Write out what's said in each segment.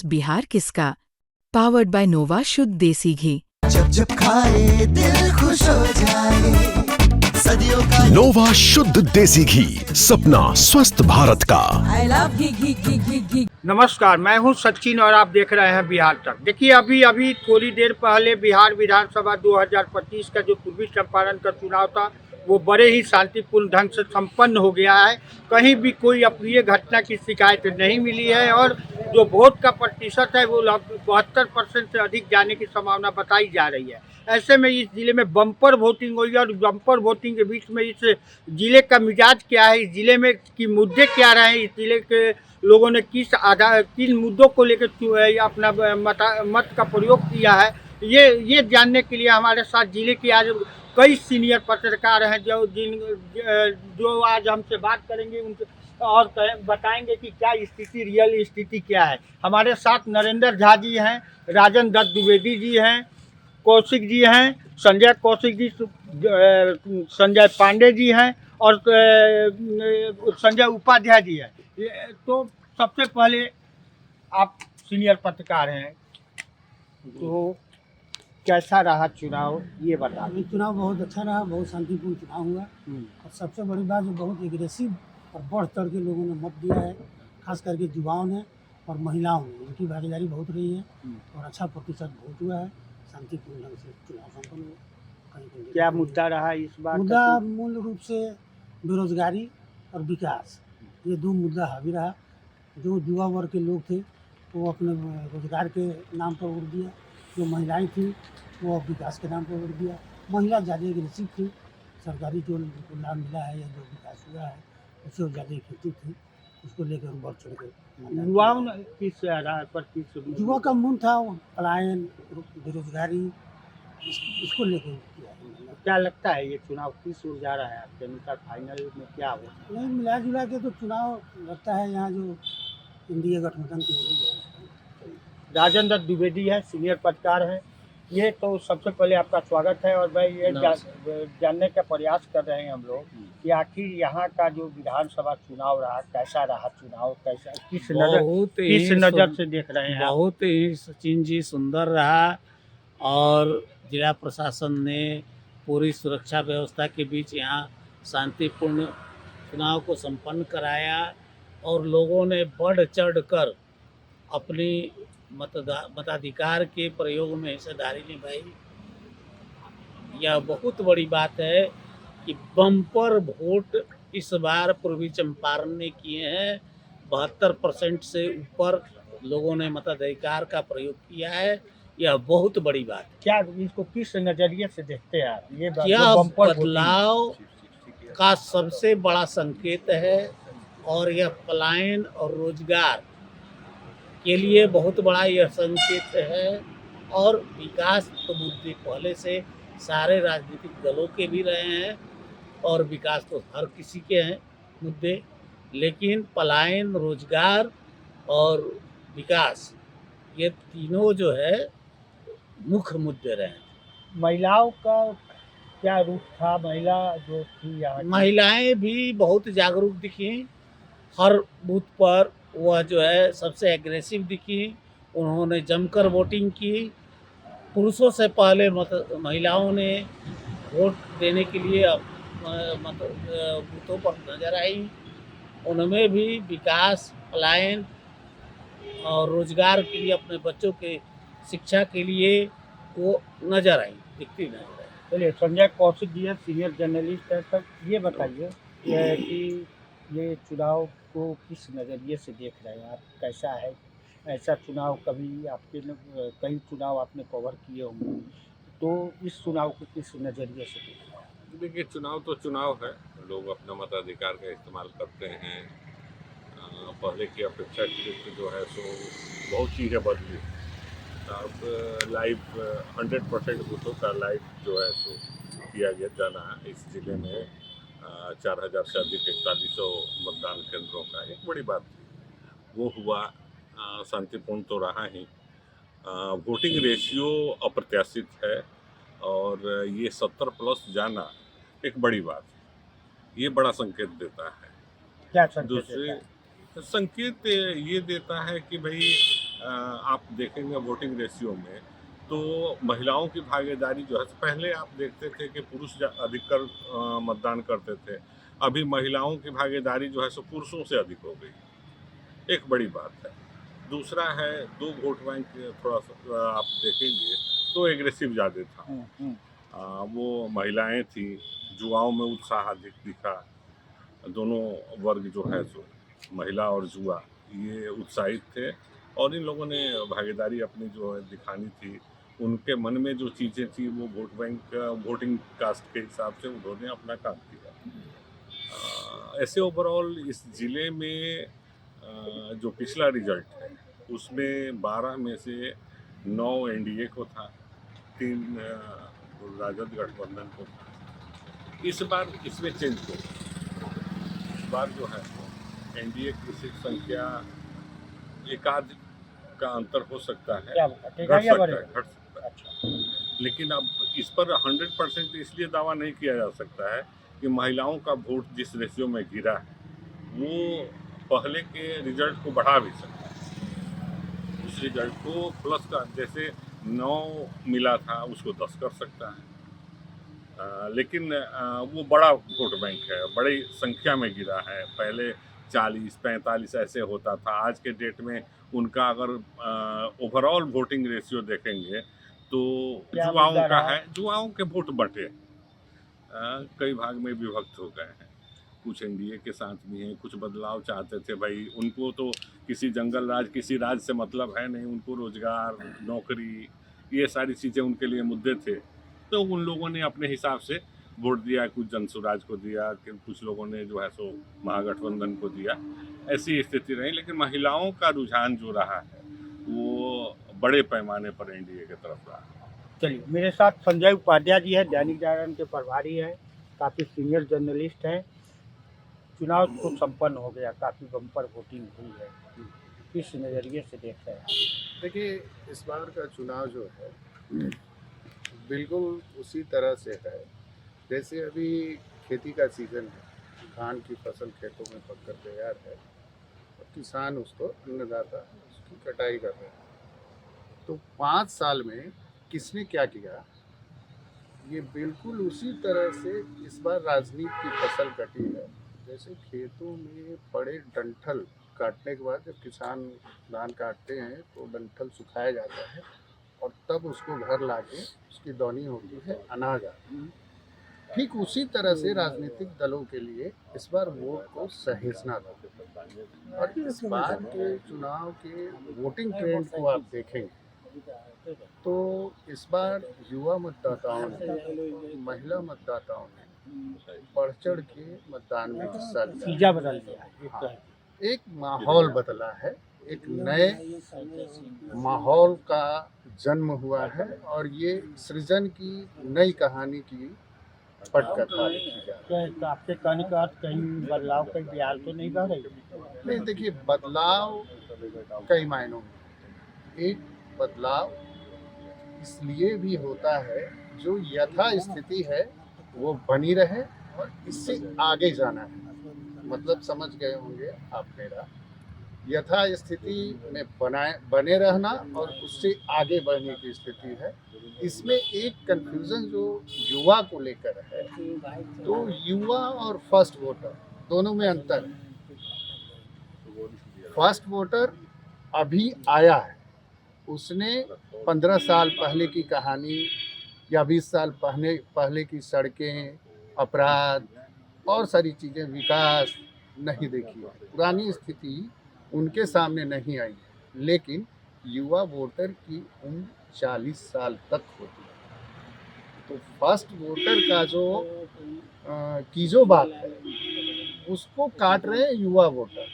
बिहार किसका? Powered by नोवा शुद्ध देसी घी। जब जब खाए दिल खुश हो जाए, सदियों का नोवा शुद्ध देसी घी, सपना स्वस्थ भारत का। I love घी घी घी घी घी। नमस्कार, मैं हूं सचिन और आप देख रहे हैं बिहार तक। देखिए, अभी थोड़ी देर पहले बिहार विधानसभा 2025 का जो पूर्वी चंपारण का चुनाव था, वो बड़े ही शांतिपूर्ण ढंग से संपन्न हो गया है। कहीं भी कोई अप्रिय घटना की शिकायत नहीं मिली है और जो वोट का प्रतिशत है वो 72% से अधिक जाने की संभावना बताई जा रही है। ऐसे में इस जिले में बम्पर वोटिंग हुई और बम्पर वोटिंग के बीच में इस जिले का मिजाज क्या है, इस जिले में की मुद्दे क्या रहे हैं, इस जिले के लोगों ने किन मुद्दों को लेकर अपना मत का प्रयोग किया है, ये जानने के लिए हमारे साथ जिले के आज कई सीनियर पत्रकार हैं जो आज हमसे बात करेंगे उनसे और बताएंगे कि क्या स्थिति, रियल स्थिति क्या है। हमारे साथ नरेंद्र झा जी हैं, राजन दत्त द्विवेदी जी हैं, कौशिक जी हैं, संजय कौशिक जी, संजय पांडे जी हैं और संजय उपाध्याय जी हैं। तो सबसे पहले आप सीनियर पत्रकार हैं, तो कैसा रहा चुनाव ये बता। चुनाव बहुत अच्छा रहा, बहुत शांतिपूर्ण चुनाव हुआ और सबसे बड़ी बात जो बहुत एग्रेसिव और बढ़ चढ़ के लोगों ने मत दिया है, खास करके युवाओं ने और महिलाओं ने, उनकी भागीदारी बहुत रही है और अच्छा प्रतिशत वोट हुआ है। शांतिपूर्ण ढंग से चुनाव संपन्न हुआ। क्या मुद्दा रहा इस बार? मुद्दा मूल रूप से बेरोजगारी और विकास, ये दो मुद्दा हावी रहा। जो युवा वर्ग के लोग थे वो अपने रोजगार के नाम पर वोट दिया, जो महिलाएं थी वो विकास के नाम पर वोट दिया। महिला ज़्यादा एग्रेसिव थी, सरकारी जो लाभ मिला है या जो विकास हुआ है उससे ज़्यादा इफेक्टिव थी, उसको लेकर बढ़ चढ़ के युवाओं ने किस आधार पर, किस युवा का मूल था पलायन, बेरोजगारी, इसको लेकर किया। क्या लगता है ये चुनाव किस ओर जा रहा है आपके अनुसार? फाइनल में क्या हो? नहीं, मिला जुला के तो चुनाव लगता है यहाँ जो इंडिया गठबंधन की हो रही है। राजन दत्त द्विवेदी है, सीनियर पत्रकार हैं। ये तो सबसे पहले आपका स्वागत है और भाई ये जानने का प्रयास कर रहे हैं हम लोग कि आखिर यहाँ का जो विधानसभा चुनाव रहा, कैसा रहा चुनाव, कैसा किस नज़र से देख रहे हैं? बहुत ही सचिन जी सुंदर रहा और जिला प्रशासन ने पूरी सुरक्षा व्यवस्था के बीच यहाँ शांतिपूर्ण चुनाव को संपन्न कराया और लोगों ने बढ़ चढ़ कर अपनी मताधिकार के प्रयोग में हिस्सेदारी निभाई। यह बहुत बड़ी बात है कि बम्पर वोट इस बार पूर्वी चंपारण ने किए हैं। 72% से ऊपर लोगों ने मताधिकार का प्रयोग किया है। यह बहुत बड़ी बात है। क्या इसको किस नज़रिए से देखते हैं आप? ये यह बदलाव का सबसे बड़ा संकेत है और यह पलायन और रोजगार के लिए बहुत बड़ा यह संकेत है। और विकास तो मुद्दे पहले से सारे राजनीतिक दलों के भी रहे हैं और विकास तो हर किसी के हैं मुद्दे, लेकिन पलायन, रोजगार और विकास, ये तीनों जो है मुख्य मुद्दे रहे। महिलाओं का क्या रूप था? महिला जो थी यहाँ, महिलाएं भी बहुत जागरूक दिखी। हर बूथ पर वह जो है सबसे एग्रेसिव दिखी। उन्होंने जमकर वोटिंग की। पुरुषों से पहले महिलाओं ने वोट देने के लिए बूथों पर नजर आई। उनमें भी विकास, पलायन और रोजगार के लिए, अपने बच्चों के शिक्षा के लिए वो नजर आई, दिखती नजर आई। चलिए, संजय कौशिक जी है, सीनियर जर्नलिस्ट है। सर ये बताइए कि ये चुनाव को किस नज़रिए से देख रहे हैं आप? कैसा है? ऐसा चुनाव कभी आपके कई चुनाव आपने कवर किए होंगे, तो इस चुनाव को किस नज़रिए से देख रहे हैं? देखिए, चुनाव तो चुनाव है, लोग अपना मताधिकार का इस्तेमाल करते हैं। पहले की अपेक्षा जो है सो बहुत चीज़ें बदली। अब लाइव 100% बूथों का लाइव जो है सो किया गया जाना है। इस जिले में 4000 से अधिक 4100 मतदान केंद्रों का एक बड़ी बात थी, वो हुआ। शांतिपूर्ण तो रहा ही। वोटिंग रेशियो अप्रत्याशित है और ये 70+ जाना एक बड़ी बात है। ये बड़ा संकेत देता है। क्या संकेत दूसरे देता है? संकेत ये देता है कि भाई आप देखेंगे वोटिंग रेशियो में तो महिलाओं की भागीदारी जो है, पहले आप देखते थे कि पुरुष अधिकतर मतदान करते थे, अभी महिलाओं की भागीदारी जो है सो पुरुषों से अधिक हो गई, एक बड़ी बात है। दूसरा है, दो वोट बैंक थोड़ा सा आप देखेंगे तो एग्रेसिव ज़्यादा था। वो महिलाएं थी, जुआओं में उत्साह अधिक दिखा। दोनों वर्ग जो है सो महिला और जुआ ये उत्साहित थे, और इन लोगों ने भागीदारी अपनी जो है दिखानी थी। उनके मन में जो चीज़ें थी वो वोट बैंक वोटिंग कास्ट के हिसाब से उन्होंने अपना काम किया। ऐसे ओवरऑल इस ज़िले में जो पिछला रिजल्ट है उसमें 12 में से 9 एनडीए को था, 3 राजद गठबंधन को था। इस बार इसमें चेंज हो, इस बार जो है एनडीए की सीट संख्या एक आध का अंतर हो सकता है, घट सकता है। लेकिन अब इस पर 100% इसलिए दावा नहीं किया जा सकता है कि महिलाओं का वोट जिस रेशियो में गिरा है वो पहले के रिजल्ट को बढ़ा भी सकता है। उस रिजल्ट को प्लस का, जैसे 9 मिला था उसको 10 कर सकता है। लेकिन वो बड़ा वोट बैंक है, बड़ी संख्या में गिरा है। पहले 40-45 ऐसे होता था, आज के डेट में उनका अगर ओवरऑल वोटिंग रेशियो देखेंगे तो जुआओं का है, जुआओं के वोट बटे कई भाग में विभक्त हो गए हैं। कुछ एनडीए के साथ भी हैं, कुछ बदलाव चाहते थे भाई, उनको तो किसी जंगल राज, किसी राज से मतलब है नहीं, उनको रोजगार, नौकरी, ये सारी चीज़ें उनके लिए मुद्दे थे। तो उन लोगों ने अपने हिसाब से वोट दिया, कुछ जनसुराज को दिया, कुछ लोगों ने जो है सो महागठबंधन को दिया। ऐसी स्थिति रही, लेकिन महिलाओं का रुझान जो रहा है वो बड़े पैमाने पर एनडीए की तरफ रहा। चलिए, मेरे साथ संजय उपाध्याय जी है, दैनिक जागरण के प्रभारी है, काफ़ी सीनियर जर्नलिस्ट हैं। चुनाव तो संपन्न हो गया, काफ़ी बम्पर वोटिंग हुई है, किस नज़रिए से देख रहे हैं? देखिए, इस बार का चुनाव जो है बिल्कुल उसी तरह से है जैसे अभी खेती का सीज़न है, धान की फसल खेतों में पककर तैयार है और किसान उसको, अन्नदाता उसकी कटाई कर रहे हैं। तो 5 साल में किसने क्या किया, ये बिल्कुल उसी तरह से इस बार राजनीति की फसल कटी है। जैसे खेतों में पड़े डंठल काटने के बाद जब किसान धान काटते हैं तो डंठल सुखाया जाता है और तब उसको घर लाके उसकी दौनी होती है, अनाज आता है। ठीक उसी तरह से राजनीतिक दलों के लिए इस बार वोट को सहेजना था। और इस बार के चुनाव के वोटिंग ट्रेंड को आप देखेंगे तो इस बार युवा मतदाताओं ने, महिला मतदाताओं ने बढ़ चढ़ के मतदान में हिस्सा लिया, बदल गया। एक माहौल बदला है, एक नए माहौल का जन्म हुआ है और ये सृजन की नई कहानी की पटकथा लिखी जा रही है। तो आपके कहने का अर्थ कहीं बदलाव, कहीं बिहार तो नहीं बह रही? नहीं, देखिए, बदलाव कई मायनों में। एक बदलाव इसलिए भी होता है जो यथा स्थिति है वो बनी रहे और इससे आगे जाना है। मतलब समझ गए होंगे आप मेरा, यथा स्थिति में बने रहना और उससे आगे बढ़ने की स्थिति है। इसमें एक कंफ्यूजन जो युवा को लेकर है, तो युवा और फर्स्ट वोटर दोनों में अंतर है। फर्स्ट वोटर अभी आया है, उसने 15 साल पहले की कहानी या 20 साल पहले की सड़कें, अपराध और सारी चीज़ें, विकास नहीं देखी है, पुरानी स्थिति उनके सामने नहीं आई है। लेकिन युवा वोटर की उम्र 40 साल तक होती है। तो फर्स्ट वोटर का जो बात है उसको काट रहे हैं युवा वोटर।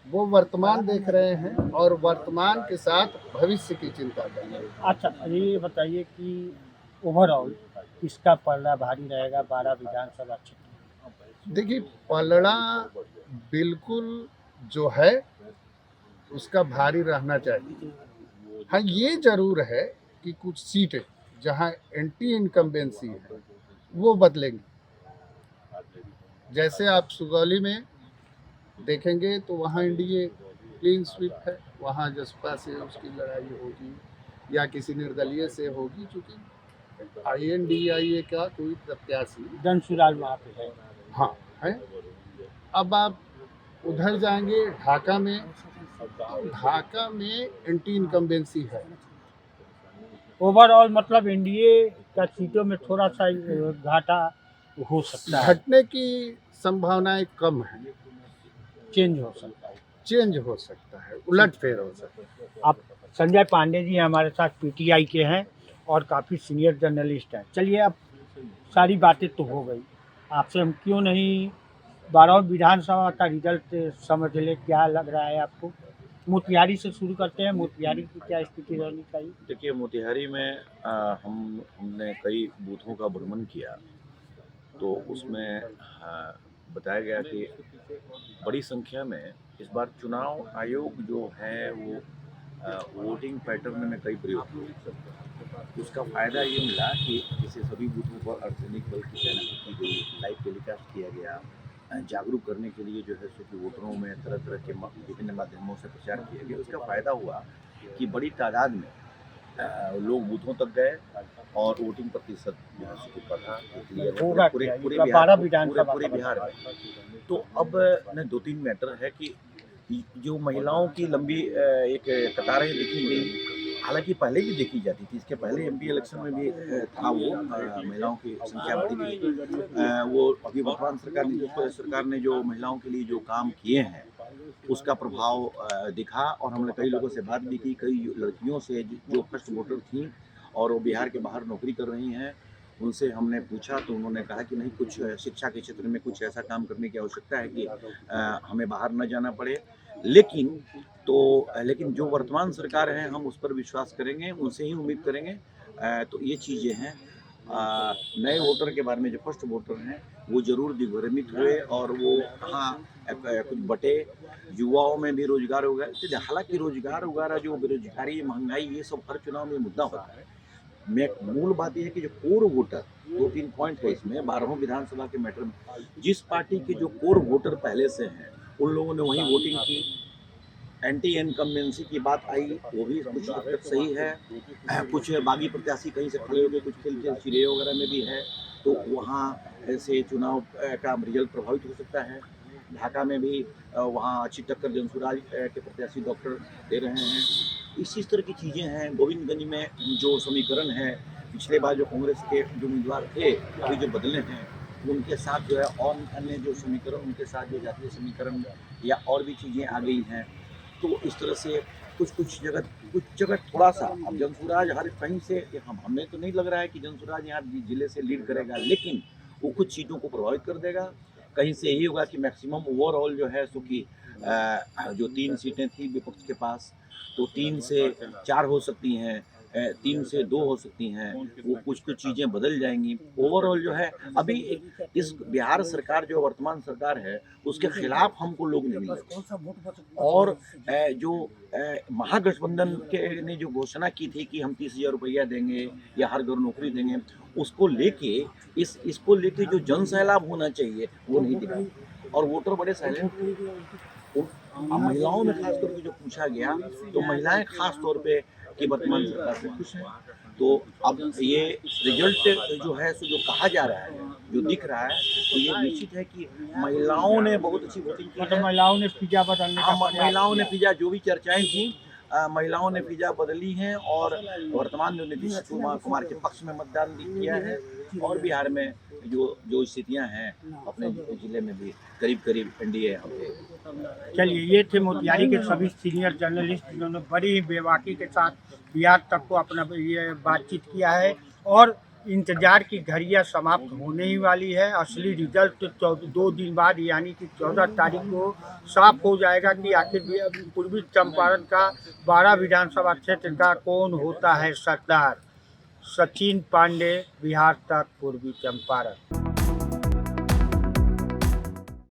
वो वर्तमान देख रहे हैं और वर्तमान के साथ भविष्य की चिंता कर रहे हैं। अच्छा, ये बताइए कि ओवरऑल किसका पलड़ा भारी रहेगा 12 विधानसभा क्षेत्र? देखिए, पलड़ा बिल्कुल जो है उसका भारी रहना चाहिए। हाँ, ये जरूर है कि कुछ सीटें जहाँ एंटी इनकम्बेंसी है वो बदलेंगी। जैसे आप सुगौली में देखेंगे तो वहाँ एनडीए क्लीन स्वीप है, वहाँ जसपा से उसकी लड़ाई होगी या किसी निर्दलीय से होगी, क्योंकि INDIA का कोई प्रत्याशी जनसुराज वहाँ पे है। हाँ है। अब आप उधर जाएंगे ढाका में, ढाका में एंटी इनकम्बेंसी है। ओवरऑल मतलब एनडीए का सीटों में थोड़ा सा घाटा हो सकता है, घटने की संभावनाएं कम है, चेंज हो सकता है। चेंज हो सकता है, उलटफेर हो सकता है। आप संजय पांडे जी हमारे साथ पीटीआई के हैं और काफ़ी सीनियर जर्नलिस्ट हैं। चलिए, अब सारी बातें तो हो गई, आपसे हम क्यों नहीं 12 विधानसभा का रिजल्ट समझ ले, क्या लग रहा है आपको? मोतिहारी से शुरू करते हैं, मोतिहारी की क्या स्थिति रहनी चाहिए? देखिए, मोतिहारी में हमने कई बूथों का भ्रमण किया, तो उसमें बताया गया कि बड़ी संख्या में इस बार चुनाव आयोग जो है वो वोटिंग पैटर्न में कई प्रयोग हुए। उसका फ़ायदा ये मिला कि जैसे सभी बूथों पर अर्धसैनिक बल की तैनाती की गई, लाइव टेलीकास्ट किया गया, जागरूक करने के लिए जो है सो कि वोटरों में तरह तरह के विभिन्न माध्यमों से प्रचार किया गया। उसका फ़ायदा हुआ कि बड़ी तादाद में लोग बूथों तक गए और वोटिंग प्रतिशत जो है सो बढ़ा, पूरे बिहार में। तो अब न 2-3 मैटर है कि जो महिलाओं की लंबी एक कतारें देखी गई, हालांकि पहले भी देखी जाती थी, इसके पहले MP इलेक्शन में भी था वो महिलाओं की संख्या बढ़ी गई। वो अभी वर्तमान सरकार ने जो महिलाओं के लिए जो काम किए हैं उसका प्रभाव दिखा, और हमने कई लोगों से बात भी की, कई लड़कियों से जो फर्स्ट वोटर थी और वो बिहार के बाहर नौकरी कर रही हैं, उनसे हमने पूछा तो उन्होंने कहा कि नहीं, कुछ शिक्षा के क्षेत्र में कुछ ऐसा काम करने की आवश्यकता है कि हमें बाहर न जाना पड़े। लेकिन जो वर्तमान सरकार है हम उस पर विश्वास करेंगे, उनसे ही उम्मीद करेंगे। तो ये चीज़ें हैं। नए वोटर के बारे में, जो फर्स्ट वोटर हैं वो ज़रूर दिग्भ्रमित हुए और वो कहाँ कुछ बटे, युवाओं में भी रोजगार हो गया। हालांकि रोजगार वगैरह, जो बेरोजगारी, महंगाई, ये सब हर चुनाव में मुद्दा होता है। मूल बात यह है कि जो कोर वोटर, 2-3 पॉइंट है इसमें 12वें विधानसभा के मैटर में, जिस पार्टी के जो कोर वोटर पहले से हैं उन लोगों ने वहीं वोटिंग की। एंटी इनकम्बेंसी की बात आई, वो भी कुछ हद तक सही है। कुछ बागी प्रत्याशी कहीं से खड़े हो गए, कुछ खेल के चिड़े वगैरह में भी है, तो वहाँ से चुनाव का रिजल्ट प्रभावित हो सकता है। ढाका में भी वहाँ अच्छी टक्कर जनसुराज के प्रत्याशी डॉक्टर दे रहे हैं। इसी तरह की चीज़ें हैं। गोविंदगंज में जो समीकरण है, पिछले बार जो कांग्रेस के जो उम्मीदवार थे अभी जो बदले हैं, उनके साथ जो है और अन्य जो समीकरण, उनके साथ जो जातीय समीकरण या और भी चीज़ें आ गई हैं। तो इस तरह से कुछ जगह थोड़ा सा, अब जनसुराज हर कहीं से, हमें तो नहीं लग रहा है कि जनसुराज यहाँ जिले से लीड करेगा, लेकिन वो कुछ चीज़ों को प्रभावित कर देगा। कहीं से यही होगा कि मैक्सिमम ओवरऑल जो है सो कि जो 3 सीटें थी विपक्ष के पास, तो 3 से 4 हो सकती हैं, 3 से 2 हो सकती हैं, वो कुछ चीज़ें बदल जाएंगी। ओवरऑल जो है अभी इस बिहार सरकार, जो वर्तमान सरकार है, उसके खिलाफ हमको लोग नहीं मिले। और जो महागठबंधन के ने जो घोषणा की थी कि हम 30,000 रुपया देंगे या हर घर नौकरी देंगे, उसको लेके इसको लेके जो जन सैलाब होना चाहिए वो नहीं दिखा, और वोटर बड़े साइलेंट। महिलाओं में खास करके जो पूछा गया, तो महिलाएं खास तौर पे कि वर्तमान सरकार से खुश हैं। तो अब ये रिजल्ट जो है सो जो कहा जा रहा है, जो दिख रहा है, तो ये निश्चित है कि महिलाओं ने बहुत अच्छी वोटिंग की है। महिलाओं ने पिज्जा बदलने का, महिलाओं ने पिज्जा, जो भी चर्चाएं थी, महिलाओं ने पिज्जा बदली हैं और वर्तमान जो नीतीश कुमार के पक्ष में मतदान किया है। और बिहार में जो स्थितियां हैं अपने जिले में भी करीब एनडीए यहाँ पे। चलिए, ये थे मोतिहारी के सभी सीनियर जर्नलिस्ट, जिन्होंने बड़ी ही बेबाकी के साथ बिहार तक को अपना ये बातचीत किया है। और इंतजार की घड़ियां समाप्त होने ही वाली है। असली रिजल्ट 2 दिन बाद यानी कि 14 तारीख को साफ हो जाएगा कि आखिर पूर्वी चंपारण का 12 विधानसभा क्षेत्र का कौन होता है सरदार। सचिन पांडे, बिहार तक, पूर्वी चंपारण।